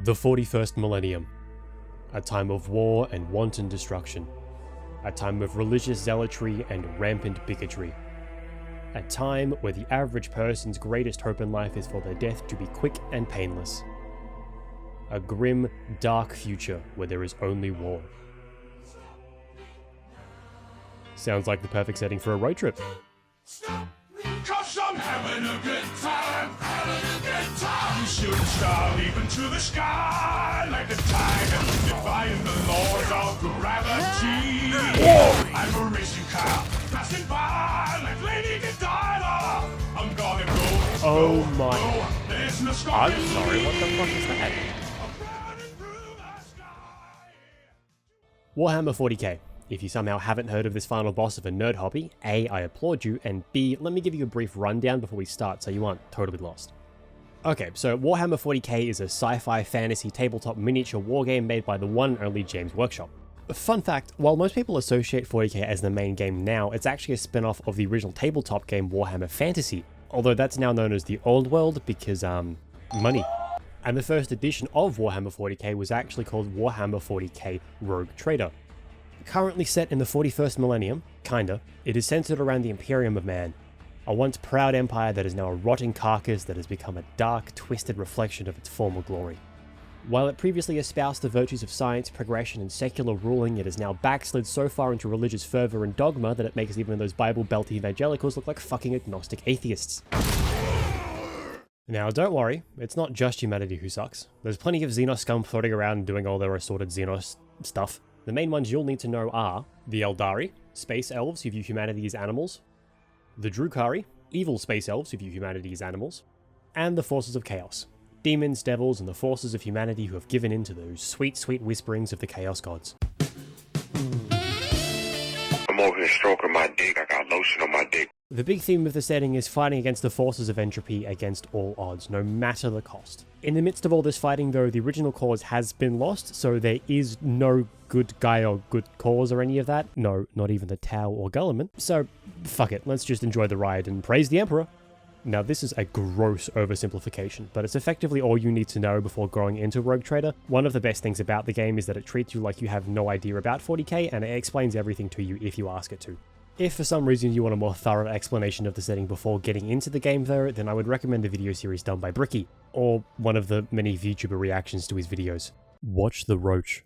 The 41st millennium. A time of war and wanton destruction. A time of religious zealotry and rampant bigotry. A time where the average person's greatest hope in life is for their death to be quick and painless. A grim, dark future where there is only war. Sounds like the perfect setting for a road trip. Cause I'm having a good time, You should star leaping to the sky like a tiger, defying the laws of gravity. Whoa. I'm a racing car, passing by like Lady Godiva. I'm gonna go. Oh my. I'm sorry, what the fuck is that? Warhammer 40k. If you somehow haven't heard of this final boss of a nerd hobby, A, I applaud you, and B, let me give you a brief rundown before we start so you aren't totally lost. Okay, so Warhammer 40k is a sci-fi fantasy tabletop miniature wargame made by the one and only James Workshop. Fun fact, while most people associate 40k as the main game now, it's actually a spin-off of the original tabletop game Warhammer Fantasy, although that's now known as the Old World because, money. And the first edition of Warhammer 40k was actually called Warhammer 40k Rogue Trader. Currently set in the 41st millennium, kinda, it is centered around the Imperium of Man, a once proud empire that is now a rotting carcass that has become a dark, twisted reflection of its former glory. While it previously espoused the virtues of science, progression, and secular ruling, it has now backslid so far into religious fervor and dogma that it makes even those Bible-belty evangelicals look like fucking agnostic atheists. Now, don't worry, it's not just humanity who sucks. There's plenty of Xenos scum floating around doing all their assorted Xenos stuff. The main ones you'll need to know are the Eldari, space elves who view humanity as animals, the Drukhari, evil space elves who view humanity as animals, and the forces of chaos, demons, devils, and the forces of humanity who have given in to those sweet, sweet whisperings of the chaos gods. I'm over here stroking my dick, I got lotion on my dick. The big theme of the setting is fighting against the forces of entropy against all odds, no matter the cost. In the midst of all this fighting though, the original cause has been lost, so there is no good guy or good cause or any of that. No, not even the Tau or Gulliman. So, fuck it, let's just enjoy the ride and praise the Emperor. Now this is a gross oversimplification, but it's effectively all you need to know before going into Rogue Trader. One of the best things about the game is that it treats you like you have no idea about 40k, and it explains everything to you if you ask it to. If for some reason you want a more thorough explanation of the setting before getting into the game though, then I would recommend the video series done by Bricky, or one of the many VTuber reactions to his videos. Watch the Roach.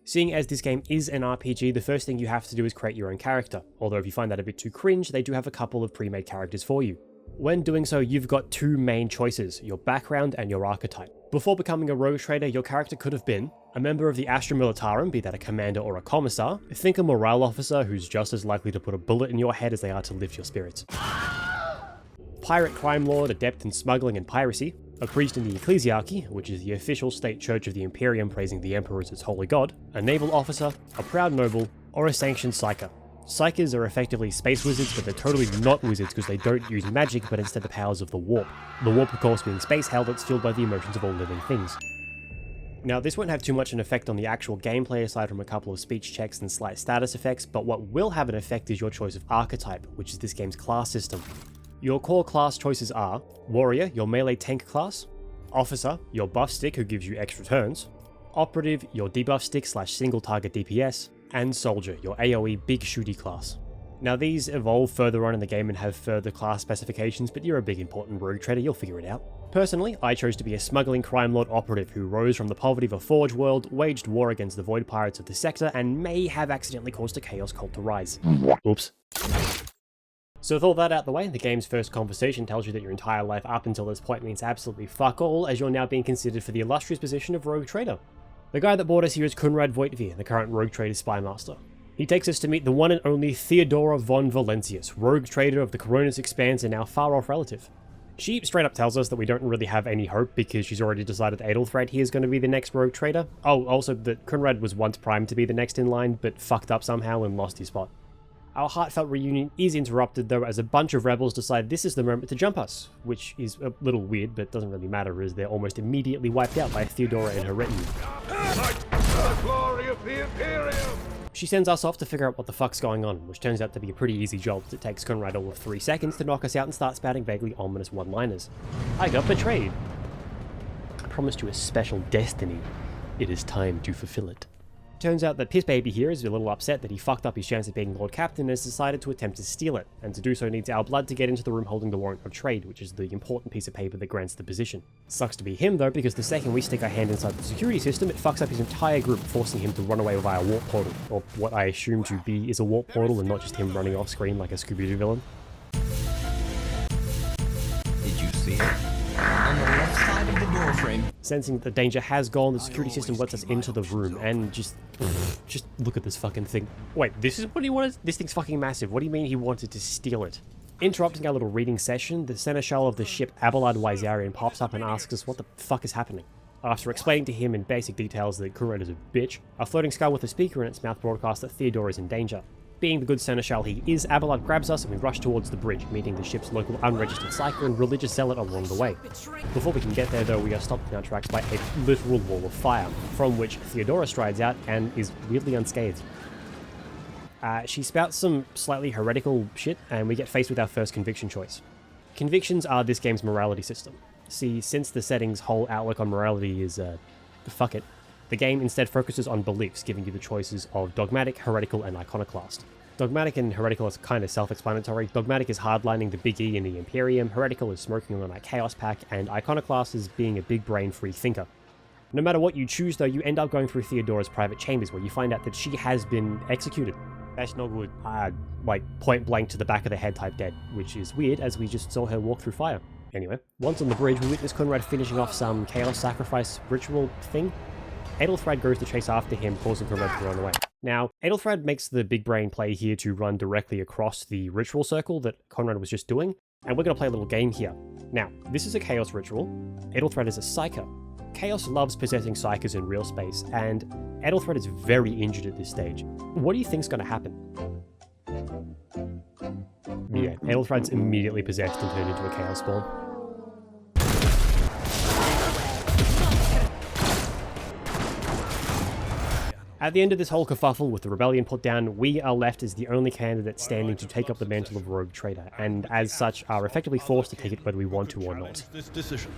Seeing as this game is an RPG, the first thing you have to do is create your own character, although if you find that a bit too cringe, they do have a couple of pre-made characters for you. When doing so, you've got two main choices, your background and your archetype. Before becoming a rogue trader, your character could have been a member of the Astra Militarum, be that a commander or a commissar. Think a morale officer who's just as likely to put a bullet in your head as they are to lift your spirits. Pirate crime lord, adept in smuggling and piracy. A priest in the Ecclesiarchy, which is the official state church of the Imperium praising the Emperor as its holy god. A naval officer, a proud noble, or a sanctioned psyker. Psykers are effectively space wizards, but they're totally not wizards because they don't use magic, but instead the powers of the warp. The warp, of course, being space hell that's fueled by the emotions of all living things. Now, this won't have too much an effect on the actual gameplay aside from a couple of speech checks and slight status effects, but what will have an effect is your choice of archetype, which is this game's class system. Your core class choices are Warrior, your melee tank class, Officer, your buff stick who gives you extra turns, Operative, your debuff stick / single target DPS, and Soldier, your AoE big shooty class. Now these evolve further on in the game and have further class specifications, but you're a big important rogue trader, you'll figure it out. Personally, I chose to be a smuggling crime lord operative who rose from the poverty of a forge world, waged war against the void pirates of the sector, and may have accidentally caused a chaos cult to rise. Oops. So with all that out the way, the game's first conversation tells you that your entire life up until this point means absolutely fuck all, as you're now being considered for the illustrious position of rogue trader. The guy that brought us here is Kunrad Voitvir, the current rogue trader spy master. He takes us to meet the one and only Theodora von Valentius, rogue trader of the Coronis Expanse and our far-off relative. She straight up tells us that we don't really have any hope because she's already decided Adelthred here is going to be the next rogue trader. Oh, also that Kunrad was once primed to be the next in line, but fucked up somehow and lost his spot. Our heartfelt reunion is interrupted though as a bunch of rebels decide this is the moment to jump us, which is a little weird but doesn't really matter as they're almost immediately wiped out by Theodora and her retinue. The glory of the Imperium! She sends us off to figure out what the fuck's going on, which turns out to be a pretty easy job, as it takes Conrad all of 3 seconds to knock us out and start spouting vaguely ominous one-liners. I got betrayed. I promised you a special destiny. It is time to fulfill it. Turns out that Piss Baby here is a little upset that he fucked up his chance of being Lord Captain and has decided to attempt to steal it, and to do so needs our blood to get into the room holding the warrant of trade, which is the important piece of paper that grants the position. Sucks to be him though, because the second we stick our hand inside the security system, it fucks up his entire group, forcing him to run away via a warp portal, or what I assume to be is a warp portal and not just him running off screen like a Scooby-Doo villain. Did you see it? On the left side of the door frame. Sensing that the danger has gone, the security system lets us into the room, and just look at this fucking thing. Wait, this is what he wanted? This thing's fucking massive. What do you mean he wanted to steal it? Interrupting our little reading session, the seneschal of the ship Abelard Wysarian pops up and asks us what the fuck is happening. After explaining to him in basic details that Conrad is a bitch, a floating skull with a speaker in its mouth broadcasts that Theodore is in danger. Being the good seneschal he is, Abelard grabs us and we rush towards the bridge, meeting the ship's local unregistered psyker and religious zealot along the way. Before we can get there though, we are stopped in our tracks by a literal wall of fire, from which Theodora strides out and is weirdly unscathed. She spouts some slightly heretical shit, and we get faced with our first conviction choice. Convictions are this game's morality system. See, since the setting's whole outlook on morality is, fuck it, the game instead focuses on beliefs, giving you the choices of dogmatic, heretical, and iconoclast. Dogmatic and heretical is kind of self-explanatory. Dogmatic is hardlining the Big E in the Imperium, heretical is smoking on a chaos pack, and iconoclast is being a big brain free thinker. No matter what you choose though, you end up going through Theodora's private chambers where you find out that she has been executed. That's not good. Like point blank to the back of the head type dead, which is weird as we just saw her walk through fire. Anyway, once on the bridge, we witness Conrad finishing off some chaos sacrifice ritual thing. Aethelfrad goes to chase after him, causing Conrad to run away. Now, Aethelfrad makes the big brain play here to run directly across the ritual circle that Conrad was just doing, and we're going to play a little game here. Now, this is a chaos ritual. Aethelfrad is a psyker. Chaos loves possessing psykers in real space, and Aethelfrad is very injured at this stage. What do you think's going to happen? Yeah, Aethelfrad's immediately possessed and turned into a chaos spawn. At the end of this whole kerfuffle, with the rebellion put down, we are left as the only candidate standing to take up the mantle of rogue trader, and as such are effectively forced to take it whether we want to or not. This decision.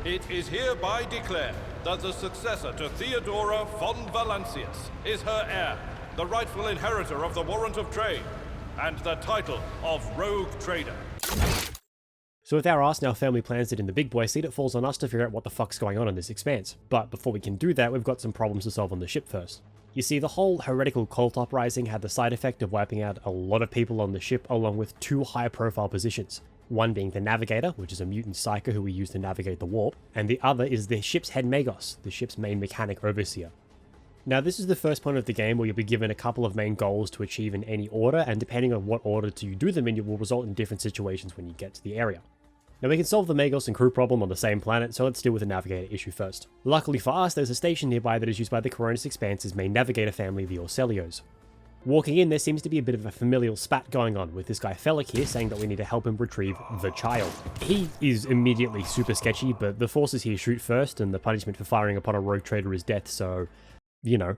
It is hereby declared that the successor to Theodora von Valancius is her heir, the rightful inheritor of the warrant of trade, and the title of rogue trader. So with our ass now firmly planted in the big boy seat, it falls on us to figure out what the fuck's going on in this expanse. But before we can do that, we've got some problems to solve on the ship first. You see, the whole heretical cult uprising had the side effect of wiping out a lot of people on the ship along with 2 high-profile positions. One being the Navigator, which is a mutant psyker who we use to navigate the warp, and the other is the ship's head Magos, the ship's main mechanic overseer. Now this is the first point of the game where you'll be given a couple of main goals to achieve in any order, and depending on what order you do them in, it will result in different situations when you get to the area. Now we can solve the Magos and crew problem on the same planet, so let's deal with the Navigator issue first. Luckily for us, there's a station nearby that is used by the Coronis Expanse's main Navigator family, the Orselios. Walking in, there seems to be a bit of a familial spat going on, with this guy Felix here saying that we need to help him retrieve the child. He is immediately super sketchy, but the forces here shoot first, and the punishment for firing upon a rogue trader is death, so, you know.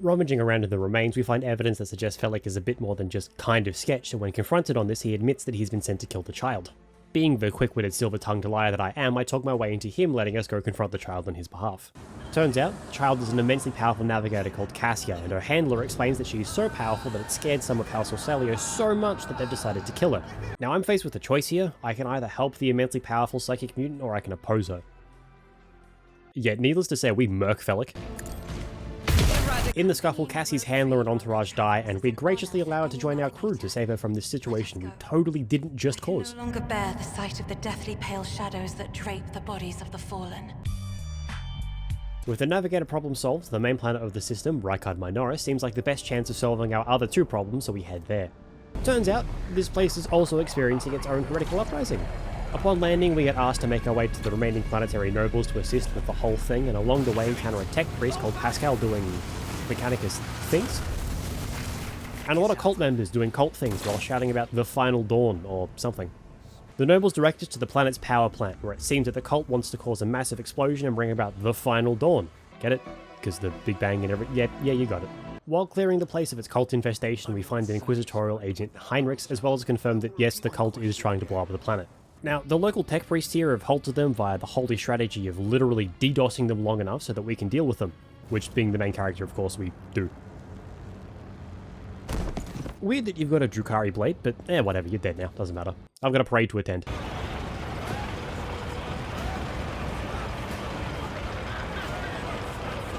Rummaging around in the remains, we find evidence that suggests Felix is a bit more than just kind of sketch, and when confronted on this, he admits that he's been sent to kill the child. Being the quick-witted, silver-tongued liar that I am, I talk my way into him letting us go confront the child on his behalf. Turns out, the child is an immensely powerful navigator called Cassia, and her handler explains that she is so powerful that it scared some of House Orselio so much that they've decided to kill her. Now I'm faced with a choice here. I can either help the immensely powerful psychic mutant, or I can oppose her. Yet, needless to say, we murk Felix. In the scuffle, Cassie's handler and entourage die, and we graciously allow her to join our crew to save her from this situation we totally didn't just cause. No longer bear the sight of the deathly pale shadows that drape the bodies of the fallen. With the Navigator problem solved, the main planet of the system, Rykard Minoris, seems like the best chance of solving our other 2 problems, so we head there. Turns out, this place is also experiencing its own heretical uprising. Upon landing, we get asked to make our way to the remaining planetary nobles to assist with the whole thing, and along the way encounter a tech priest called Pascal doing Mechanicus things. and a lot of cult members doing cult things while shouting about the final dawn or something. The nobles direct us to the planet's power plant, where it seems that the cult wants to cause a massive explosion and bring about the final dawn. Get it? Because the Big Bang and everything. Yeah, you got it. While clearing the place of its cult infestation, we find the Inquisitorial agent Heinrichs, as well as confirm that yes, the cult is trying to blow up the planet. Now, the local tech priests here have halted them via the holy strategy of literally DDoSing them long enough so that we can deal with them, which, being the main character, of course, we do. Weird that you've got a Drukhari blade, but whatever, you're dead now, doesn't matter. I've got a parade to attend.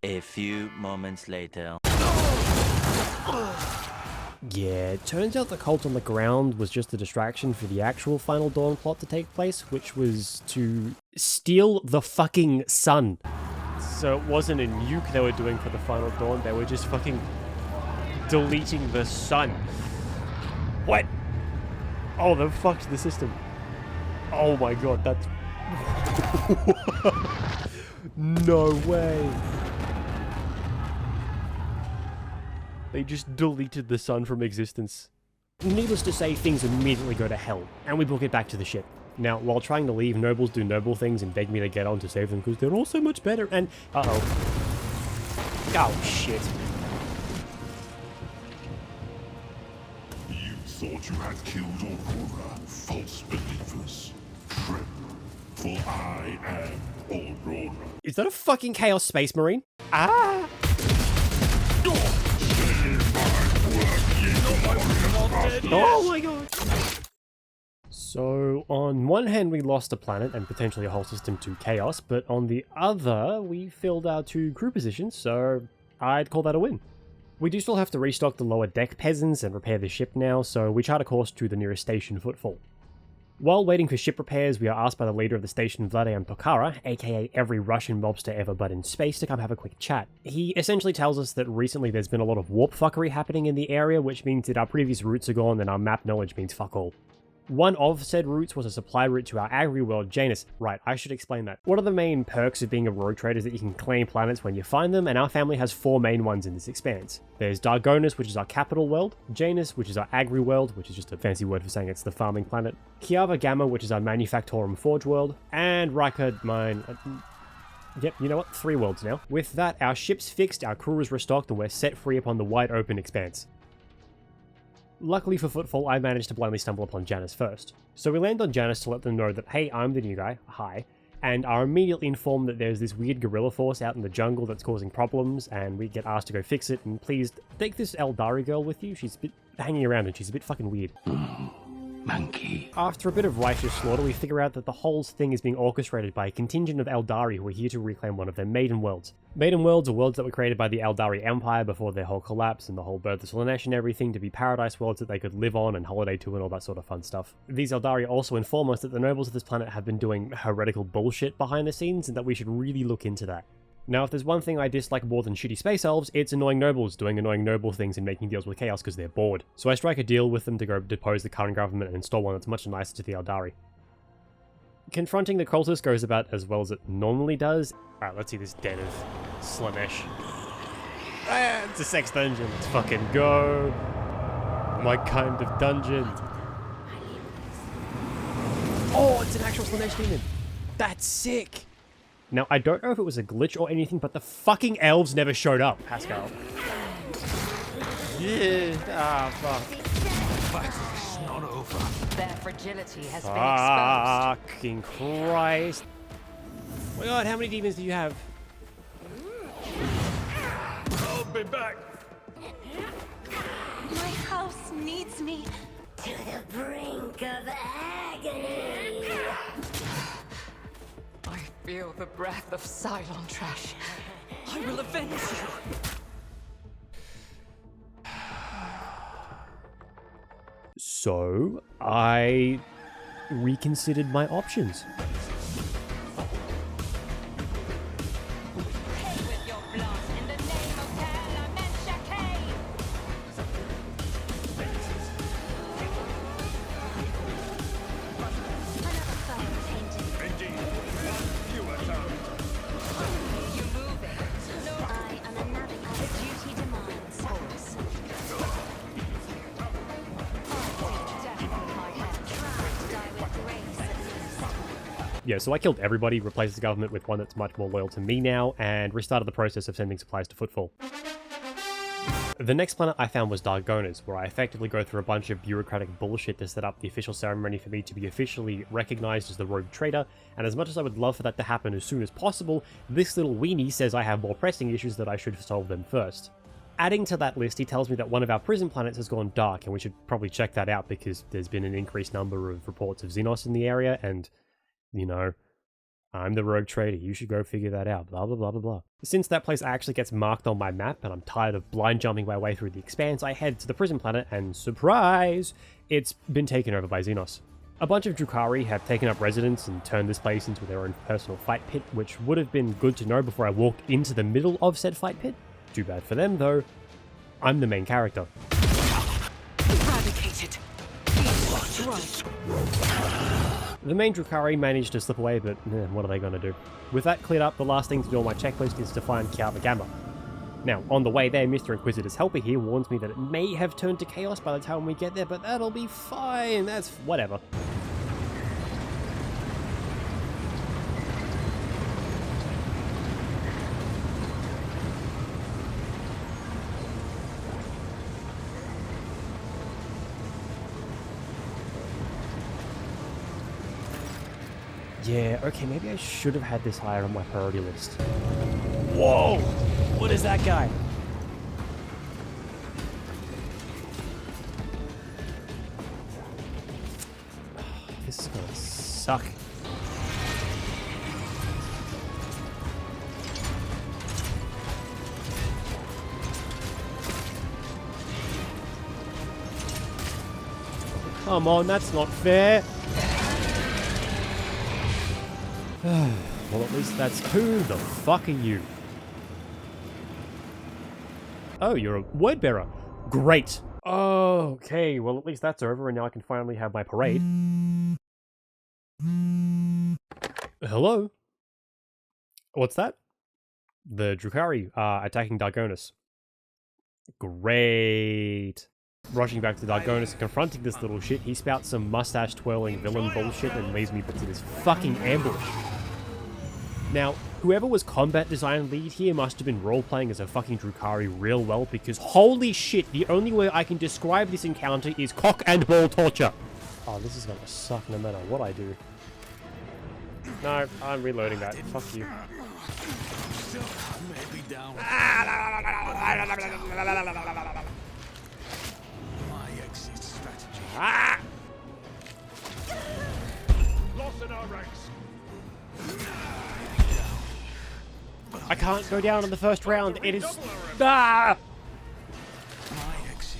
A few moments later. Yeah, it turns out the cult on the ground was just a distraction for the actual Final Dawn plot to take place, which was to steal the fucking sun. So it wasn't a nuke they were doing for the Final Dawn, they were just fucking deleting the sun. What? Oh, they fucked the system. Oh my god, that's... No way. They just deleted the sun from existence. Needless to say, things immediately go to hell, and we book it back to the ship. Now, while trying to leave, nobles do noble things and beg me to get on to save them because they're all so much better, and... Uh-oh. Oh, shit. You thought you had killed Aurora, false believers. Tremble, for I am Aurora. Is that a fucking Chaos Space Marine? Ah! Oh my god! So, on one hand we lost a planet and potentially a whole system to chaos, but on the other, we filled our 2 crew positions, so I'd call that a win. We do still have to restock the lower deck peasants and repair the ship now, so we chart a course to the nearest station, Footfall. While waiting for ship repairs, we are asked by the leader of the station, Vladimir Tokhara, aka every Russian mobster ever but in space, to come have a quick chat. He essentially tells us that recently there's been a lot of warp fuckery happening in the area, which means that our previous routes are gone and our map knowledge means fuck all. One of said routes was a supply route to our agri-world, Janus. Right, I should explain that. One of the main perks of being a rogue trader is that you can claim planets when you find them, and our family has 4 main ones in this expanse. There's Dargonus, which is our capital world, Janus, which is our agri-world, which is just a fancy word for saying it's the farming planet, Kiava Gamma, which is our Manufactorum Forge world, and Rykard Mine... Yep, you know what? 3 worlds now. With that, our ship's fixed, our crew is restocked, and we're set free upon the wide open expanse. Luckily for Footfall, I managed to blindly stumble upon Janus first. So we land on Janus to let them know that, hey, I'm the new guy, hi, and are immediately informed that there's this weird guerrilla force out in the jungle that's causing problems, and we get asked to go fix it, and please take this Eldari girl with you, she's a bit hanging around and she's a bit fucking weird. Monkey. After a bit of righteous slaughter, we figure out that the whole thing is being orchestrated by a contingent of Eldari who are here to reclaim one of their maiden worlds. Maiden worlds are worlds that were created by the Eldari Empire before their whole collapse and the whole birth of Slaanesh and everything to be paradise worlds that they could live on and holiday to and all that sort of fun stuff. These Eldari also inform us that the nobles of this planet have been doing heretical bullshit behind the scenes and that we should really look into that. Now, if there's one thing I dislike more than shitty space elves, it's annoying nobles doing annoying noble things and making deals with chaos because they're bored. So I strike a deal with them to go depose the current government and install one that's much nicer to the Eldari. Confronting the cultists goes about as well as it normally does. Alright, let's see this den of Slaanesh. Ah, it's a sex dungeon, let's fucking go. My kind of dungeon. Oh, it's an actual Slaanesh demon. That's sick. Now, I don't know if it was a glitch or anything, but the fucking elves never showed up. Pascal. Yeah. Ah, fuck. It's not over. Their fragility has been exposed. Fucking Christ. Oh my god, how many demons do you have? I'll be back. My house needs me. To the brink of agony. I feel the breath of Cylon trash. I will avenge you. So, I reconsidered my options. Pay with your blood in the name of Kala Menshake. Another fire painting. Indeed, one fewer target. You move it. I am a navigator. Duty demands. Yeah, so I killed everybody, replaced the government with one that's much more loyal to me now, and restarted the process of sending supplies to Footfall. The next planet I found was Dargonas, where I effectively go through a bunch of bureaucratic bullshit to set up the official ceremony for me to be officially recognized as the rogue trader, and as much as I would love for that to happen as soon as possible, this little weenie says I have more pressing issues that I should solve them first. Adding to that list, he tells me that one of our prison planets has gone dark, and we should probably check that out because there's been an increased number of reports of Xenos in the area, and, you know, I'm the rogue trader, you should go figure that out, blah blah blah blah blah. Since that place actually gets marked on my map, and I'm tired of blind jumping my way through the expanse, I head to the prison planet, and surprise! It's been taken over by Xenos. A bunch of Drukhari have taken up residence and turned this place into their own personal fight pit, which would have been good to know before I walked into the middle of said fight pit. Too bad for them, though. I'm the main character. Eradicated. The main Drukhari managed to slip away, but what are they going to do? With that cleared up, the last thing to do on my checklist is to find Kiava Gamma. Now, on the way there, Mr. Inquisitor's helper here warns me that it may have turned to chaos by the time we get there, but that'll be fine, that's whatever. Yeah, okay, maybe I should have had this higher on my priority list. Whoa! What is that guy? This is gonna suck. Come on, that's not fair. Well, at least that's who the fuck are you? Oh, you're a word bearer. Great. Okay, well, at least that's over, and now I can finally have my parade. Hello? What's that? The Drukhari are attacking Dargonas. Great. Rushing back to Dargonas and confronting this little shit, he spouts some mustache-twirling villain bullshit and leaves me put to this fucking ambush. Now, whoever was combat design lead here must have been role-playing as a fucking Drukhari real well, because holy shit, the only way I can describe this encounter is cock and ball torture. Oh, this is gonna suck no matter what I do. No, I'm reloading that. Fuck you. Ah! Lost in our ranks. I can't go down in the first round. It is... Ah!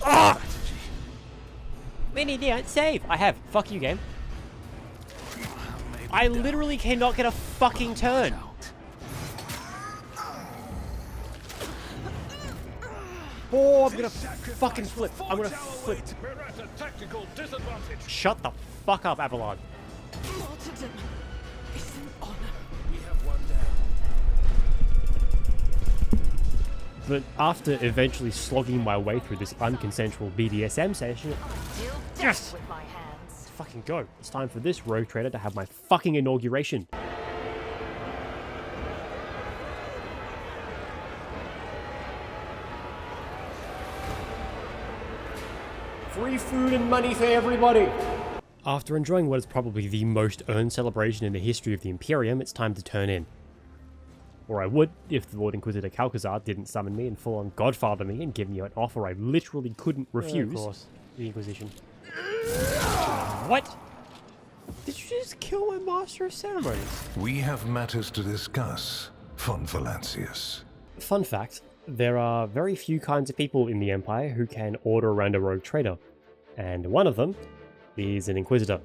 Ah! Winnie, don't save. I have. Fuck you, game. I literally cannot get a fucking turn. Oh, I'm gonna fucking flip. I'm gonna flip. We're at a tactical disadvantage. Shut the fuck up, Avalon. Martyrdom is an honor. We have one down. But after eventually slogging my way through this unconsensual BDSM session, yes! With my hands. Let's fucking go. It's time for this rogue trader to have my fucking inauguration. Free food and money for everybody! After enjoying what is probably the most earned celebration in the history of the Imperium, it's time to turn in. Or I would, if the Lord Inquisitor Calcazar didn't summon me and full-on godfather me and give me an offer I literally couldn't refuse. Of course, the Inquisition. What? Did you just kill my Master of Ceremonies? We have matters to discuss, von Valancius. Fun fact, there are very few kinds of people in the Empire who can order around a rogue trader, and one of them is an Inquisitor.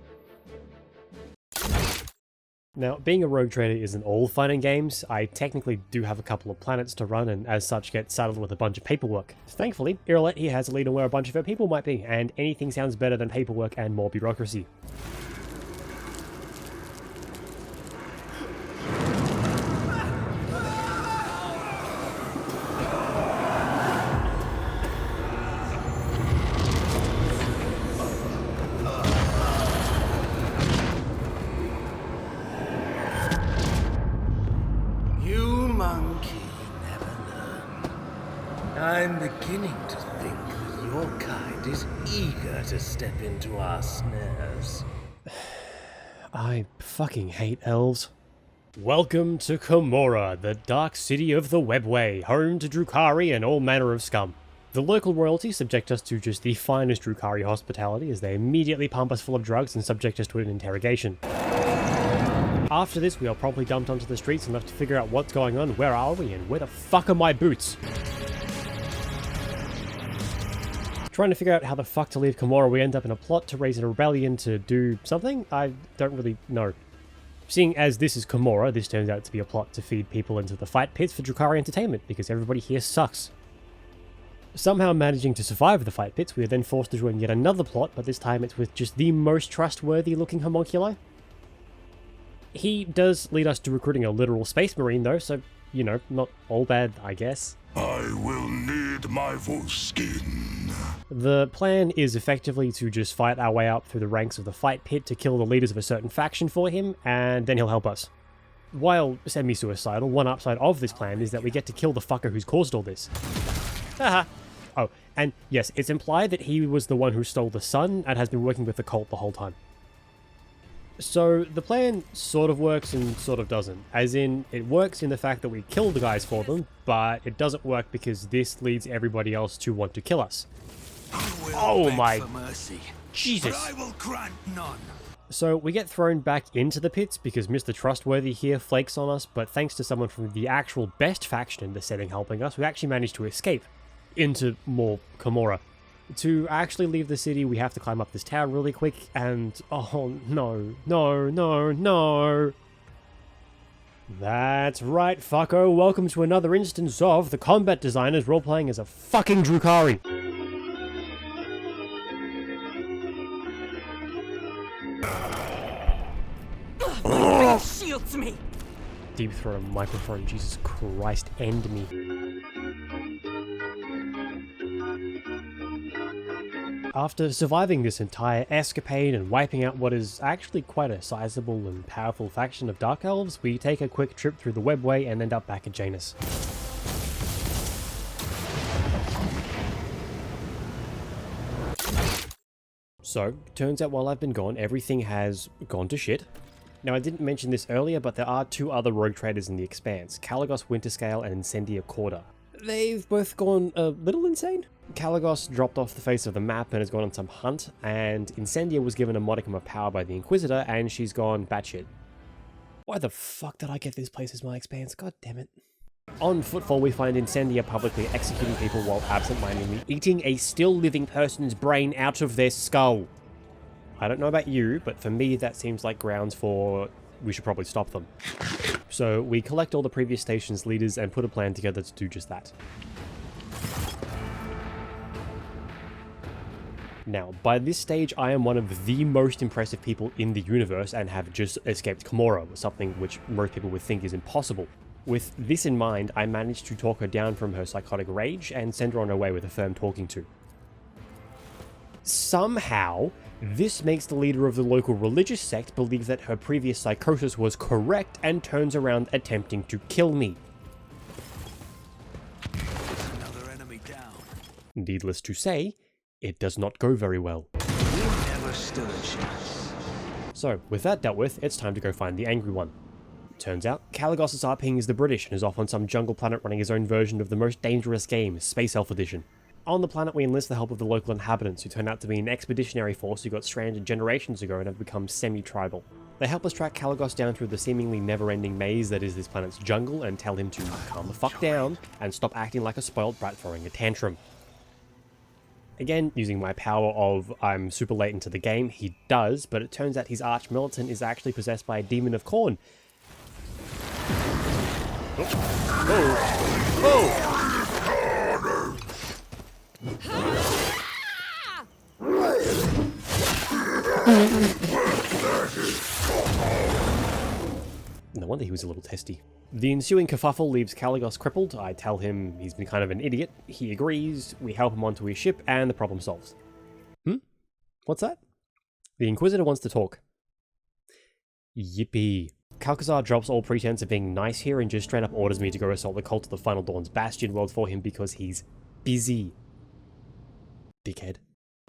Now, being a rogue trader isn't all fun and games. I technically do have a couple of planets to run, and as such get saddled with a bunch of paperwork. Thankfully, Irolet here has a lead on where a bunch of her people might be, and anything sounds better than paperwork and more bureaucracy. I'm beginning to think that your kind is eager to step into our snares. I fucking hate elves. Welcome to Komora, the dark city of the Webway, home to Drukhari and all manner of scum. The local royalty subject us to just the finest Drukhari hospitality as they immediately pump us full of drugs and subject us to an interrogation. After this, we are promptly dumped onto the streets and left to figure out what's going on, where are we, and where the fuck are my boots? Trying to figure out how the fuck to leave Komora, we end up in a plot to raise a rebellion to do something? I don't really know. Seeing as this is Komora, this turns out to be a plot to feed people into the fight pits for Drukhari entertainment, because everybody here sucks. Somehow managing to survive the fight pits, we are then forced to join yet another plot, but this time it's with just the most trustworthy looking homunculi. He does lead us to recruiting a literal space marine though, so, you know, not all bad, I guess. I will need my full skin. The plan is effectively to just fight our way up through the ranks of the fight pit to kill the leaders of a certain faction for him, and then he'll help us. While semi-suicidal, one upside of this plan is that we get to kill the fucker who's caused all this. Haha. Oh, and yes, it's implied that he was the one who stole the sun and has been working with the cult the whole time. So the plan sort of works and sort of doesn't. As in, it works in the fact that we kill the guys for them, but it doesn't work because this leads everybody else to want to kill us. Oh my... Jesus! But I will grant none. So we get thrown back into the pits because Mr. Trustworthy here flakes on us, but thanks to someone from the actual best faction in the setting helping us, we actually managed to escape into more Komora. To actually leave the city, we have to climb up this tower really quick, and oh no, no, no, no. That's right, fucko. Welcome to another instance of the combat designers role-playing as a fucking Drukhari. Shields me! Deep throat a microphone, Jesus Christ, end me. After surviving this entire escapade and wiping out what is actually quite a sizable and powerful faction of Dark Elves, we take a quick trip through the Webway and end up back at Janus. So, turns out while I've been gone, everything has gone to shit. Now, I didn't mention this earlier, but there are two other rogue traders in the Expanse, Kalagos Winterscale and Incendia Corda. They've both gone a little insane. Kalagos dropped off the face of the map and has gone on some hunt, and Incendia was given a modicum of power by the Inquisitor, and she's gone batshit. Why the fuck did I get this place as my Expanse? God damn it. On footfall, we find Incendia publicly executing people while absent-mindedly eating a still living person's brain out of their skull. I don't know about you, but for me that seems like grounds for we should probably stop them. So we collect all the previous station's leaders and put a plan together to do just that. Now, by this stage, I am one of the most impressive people in the universe and have just escaped Komora, something which most people would think is impossible. With this in mind, I managed to talk her down from her psychotic rage and send her on her way with a firm talking to. Somehow, this makes the leader of the local religious sect believe that her previous psychosis was correct and turns around attempting to kill me. Another enemy down. Needless to say, it does not go very well. We never stood a chance. So, with that dealt with, it's time to go find the Angry One. Turns out, Kalagos' RPing is the British and is off on some jungle planet running his own version of the most dangerous game, Space Elf Edition. On the planet, we enlist the help of the local inhabitants, who turn out to be an expeditionary force who got stranded generations ago and have become semi-tribal. They help us track Kalagos down through the seemingly never-ending maze that is this planet's jungle and tell him to calm the fuck down and stop acting like a spoiled brat throwing a tantrum. Again, using my power of I'm super late into the game, he does, but it turns out his arch-militant is actually possessed by a demon of corn. Oh! Oh! No wonder he was a little testy. The ensuing kerfuffle leaves Kalagos crippled. I tell him he's been kind of an idiot. He agrees, we help him onto his ship, and the problem solves. What's that? The Inquisitor wants to talk. Yippee. Kalkazar drops all pretense of being nice here and just straight up orders me to go assault the cult of the Final Dawn's Bastion world for him because he's busy. Dickhead.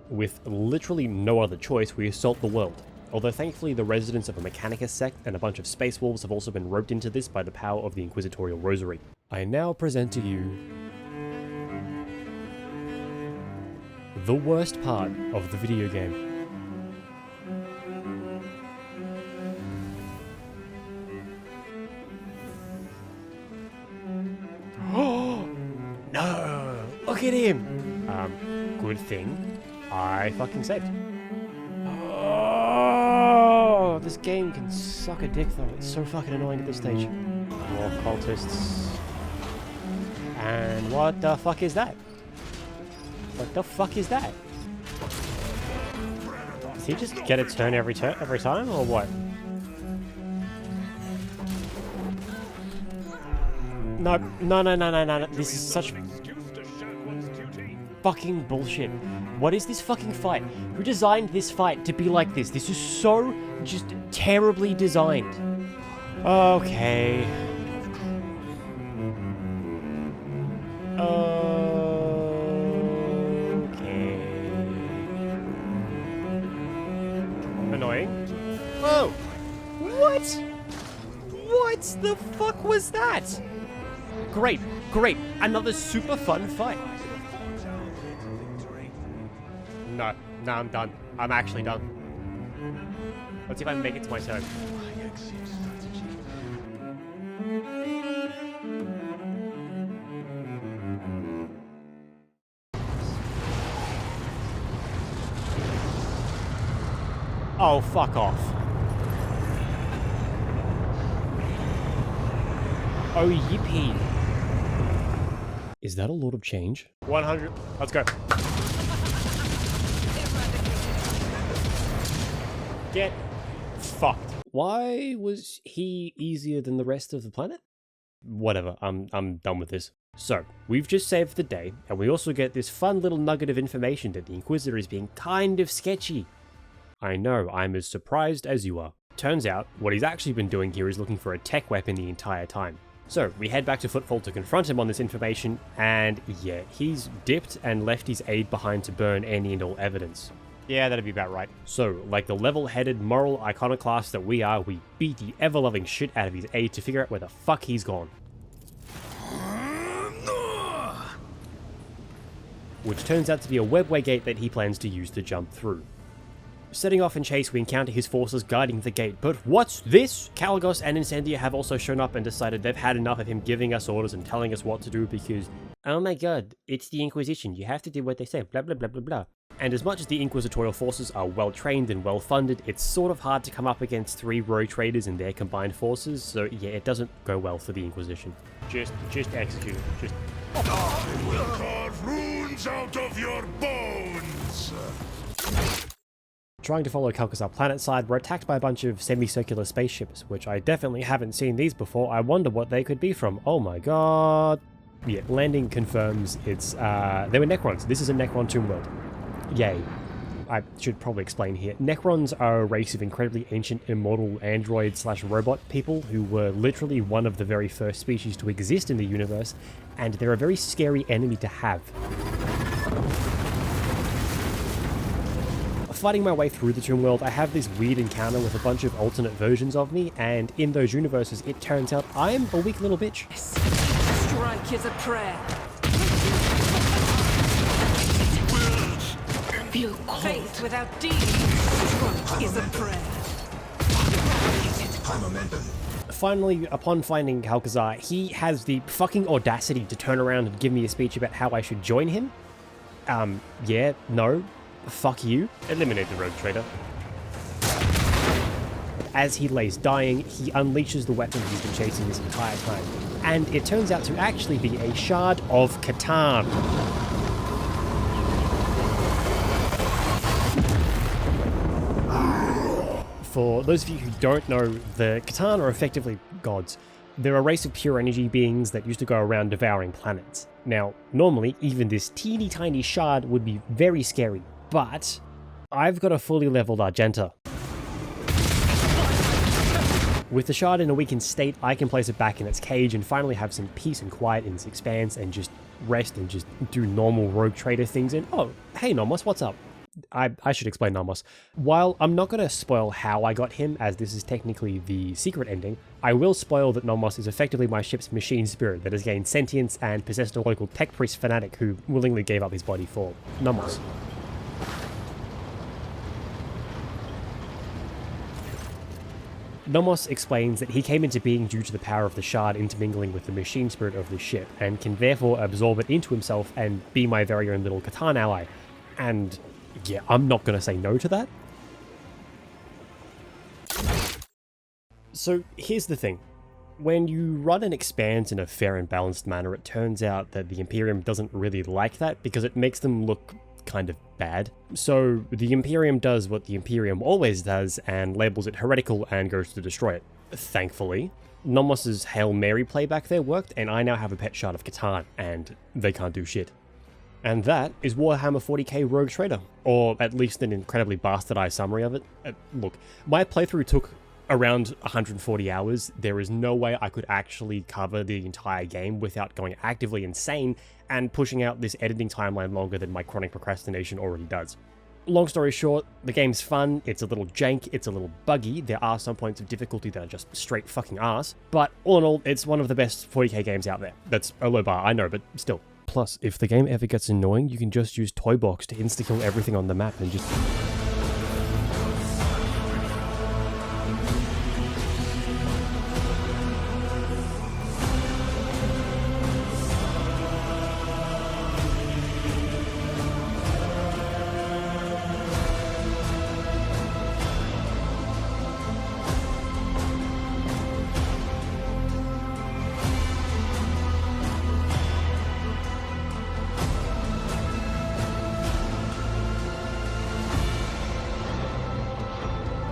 With literally no other choice, we assault the world. Although thankfully the residents of a Mechanicus sect and a bunch of space wolves have also been roped into this by the power of the Inquisitorial Rosary. I now present to you the worst part of the video game. Oh no! Look at him! Good thing I fucking saved. Oh, this game can suck a dick though. It's so fucking annoying at this stage. More cultists. And what the fuck is that? What the fuck is that? Does he just get a turn every time, or what? No. This is such fucking bullshit. What is this fucking fight? Who designed this fight to be like this? This is so just terribly designed. Okay. Annoying. Whoa! What? What the fuck was that? Great. Another super fun fight. No, I'm done. I'm actually done. Let's see if I can make it to my turn. Oh, fuck off. Oh, yippee. Is that a lot of change? 100. Let's go. Get fucked. Why was he easier than the rest of the planet? Whatever, I'm done with this. So, we've just saved the day, and we also get this fun little nugget of information that the Inquisitor is being kind of sketchy. I know, I'm as surprised as you are. Turns out, what he's actually been doing here is looking for a tech weapon the entire time. So, we head back to Footfall to confront him on this information, and yeah, he's dipped and left his aide behind to burn any and all evidence. Yeah, that'd be about right. So, like the level-headed moral iconoclast that we are, we beat the ever-loving shit out of his aide to figure out where the fuck he's gone. Which turns out to be a webway gate that he plans to use to jump through. Setting off in chase, we encounter his forces guarding the gate, but what's this? Caligos and Incendia have also shown up and decided they've had enough of him giving us orders and telling us what to do because, oh my god, it's the Inquisition, you have to do what they say, blah blah blah blah blah. And as much as the Inquisitorial forces are well trained and well funded, it's sort of hard to come up against 3 rogue traders and their combined forces, so yeah, it doesn't go well for the Inquisition. Just execute it, just... I will carve runes out of your bones! Trying to follow Calcasar planetside, we're attacked by a bunch of semicircular spaceships, which I definitely haven't seen these before. I wonder what they could be from. Oh my god. Yeah, landing confirms it's, they were Necrons. This is a Necron tomb world. Yay. I should probably explain here. Necrons are a race of incredibly ancient immortal android/robot people who were literally one of the very first species to exist in the universe, and they're a very scary enemy to have. Fighting my way through the tomb world, I have this weird encounter with a bunch of alternate versions of me, and in those universes, it turns out I'm a weak little bitch. Strike is a prayer. Faith without deeds. Strike is a prayer. Finally, upon finding Calcasar, he has the fucking audacity to turn around and give me a speech about how I should join him. Yeah, no. Fuck you. Eliminate the rogue trader. As he lays dying, he unleashes the weapon he's been chasing this entire time. And it turns out to actually be a shard of Catan. For those of you who don't know, the Catan are effectively gods. They're a race of pure energy beings that used to go around devouring planets. Now, normally, even this teeny tiny shard would be very scary, but I've got a fully leveled Argenta. With the shard in a weakened state, I can place it back in its cage and finally have some peace and quiet in its expanse and just rest and just do normal rogue trader things and, oh, hey Nomos, what's up? I should explain Nomos. While I'm not going to spoil how I got him, as this is technically the secret ending, I will spoil that Nomos is effectively my ship's machine spirit that has gained sentience and possessed a local tech priest fanatic who willingly gave up his body for Nomos. Nomos explains that he came into being due to the power of the shard intermingling with the machine spirit of the ship, and can therefore absorb it into himself and be my very own little Catan ally. And yeah, I'm not going to say no to that. So here's the thing. When you run and expand in a fair and balanced manner, it turns out that the Imperium doesn't really like that because it makes them look kind of bad. So the Imperium does what the Imperium always does and labels it heretical and goes to destroy it. Thankfully, Nomos's Hail Mary play back there worked, and I now have a pet shard of Catan, and they can't do shit. And that is Warhammer 40k Rogue Trader, or at least an incredibly bastardized summary of it. Look, my playthrough took around 140 hours. There is no way I could actually cover the entire game without going actively insane and pushing out this editing timeline longer than my chronic procrastination already does. Long story short, the game's fun, it's a little jank, it's a little buggy, there are some points of difficulty that are just straight fucking ass, but all in all, it's one of the best 40k games out there. That's a low bar, I know, but still. Plus, if the game ever gets annoying, you can just use Toybox to insta-kill everything on the map and just